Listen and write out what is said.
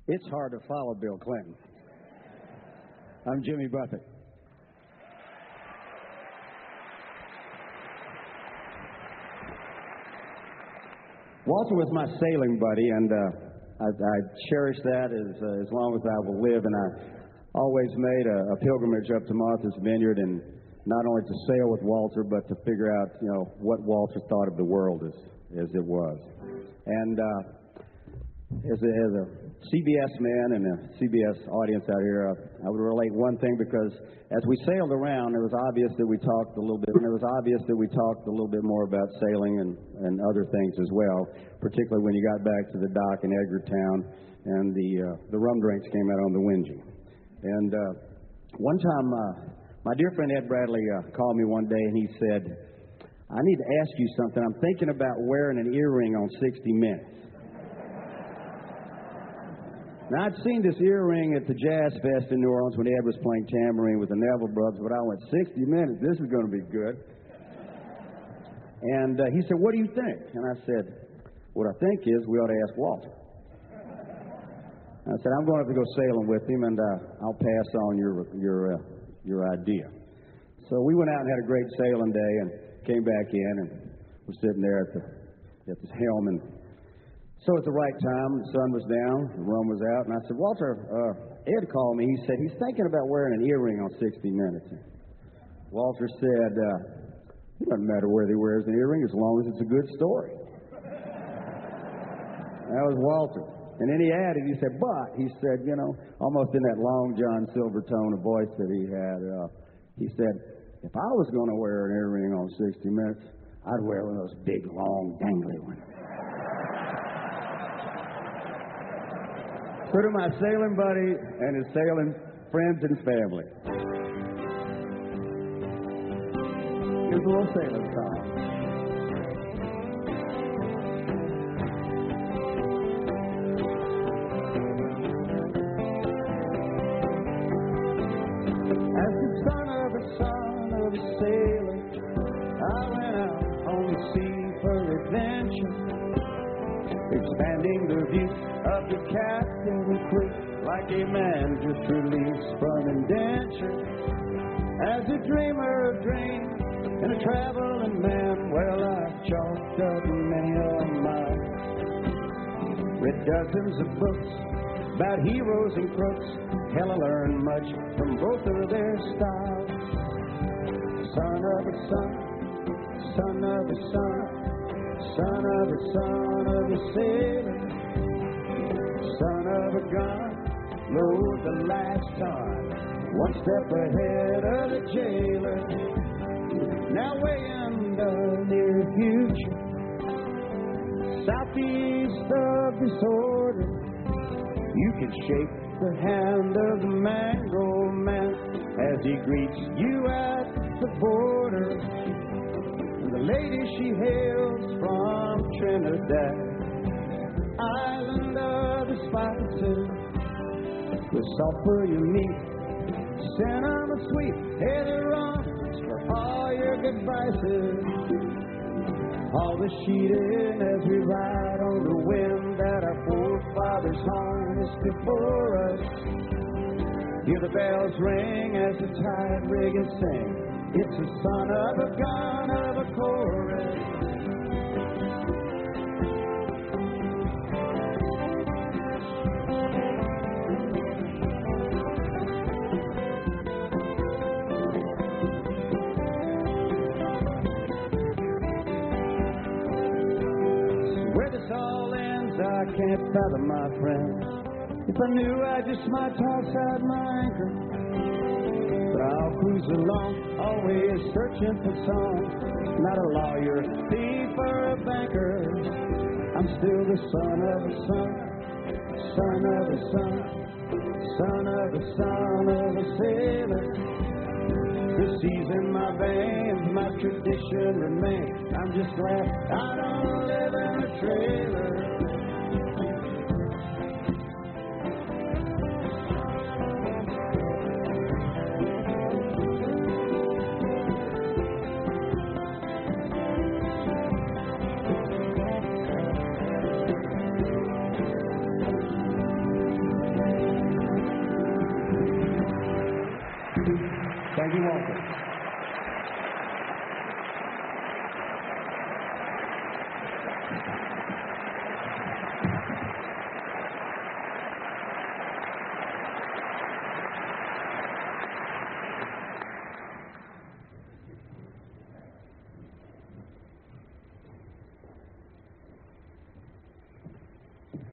It's hard to follow Bill Clinton. I'm Jimmy Buffett. Walter was my sailing buddy, and I cherish that as long as I will live. And I always made a pilgrimage up to Martha's Vineyard, and not only to sail with Walter, but to figure out, what Walter thought of the world as it was. And as a CBS man and a CBS audience out here, I would relate one thing, because as we sailed around, it was obvious that we talked a little bit more about sailing and other things as well, particularly when you got back to the dock in Edgartown and the rum drinks came out on the Wingy. And one time, my dear friend Ed Bradley called me one day and he said, "I need to ask you something. I'm thinking about wearing an earring on 60 Minutes. Now, I'd seen this earring at the Jazz Fest in New Orleans when Ed was playing tambourine with the Neville Brothers, but I went, 60 Minutes, this is going to be good. And he said, "What do you think?" And I said, "What I think is we ought to ask Walter." I said, "I'm going to have to go sailing with him, and I'll pass on your idea." So we went out and had a great sailing day and came back in, and we're sitting there at the helm. And so at the right time, the sun was down, the rum was out, and I said, "Walter, Ed called me. He said he's thinking about wearing an earring on 60 Minutes. Walter said, "It doesn't matter whether he wears an earring as long as it's a good story." That was Walter. And then he added, he said, almost in that long John Silver tone of voice that he had, he said, "If I was going to wear an earring on 60 Minutes, I'd wear one of those big, long, dangly ones." So to my sailing buddy and his sailing friends and family, here's a little sailing song. As the son of a sailor, I went out on the sea for adventure, expanding the view of the captain and crew, like a man just released from indenture. As a dreamer of dreams and a traveling man, well, I've chalked up many a mile, read dozens of books about heroes and crooks. Hell, I learned much from both of their styles. Son of a son, son of a son, son of a son of a sailor, son of a gun, load the last ton, one step ahead of the jailer. Now way in the near future, southeast of disorder, you can shake the hand of the mango man as he greets you at the border. And the lady she hails from Trinidad, island of the spices, with sulfur you meet, cinnamon sweet, heather rum for all your good vices. All the sheeting as we ride on the wind that our forefathers harnessed before us. Hear the bells ring as the tide rig and sing. It's the son of a gun of a chorus. I can't fathom, my friends. If I knew, I just might toss out my anchor. But I'll cruise along, always searching for songs. Not a lawyer, thief, or a banker. I'm still the son of a son, son of a son, son of a son of a sailor. The seas in my veins, my tradition remains. I'm just glad I don't live in a trailer. Thank you. Thank you, Walter.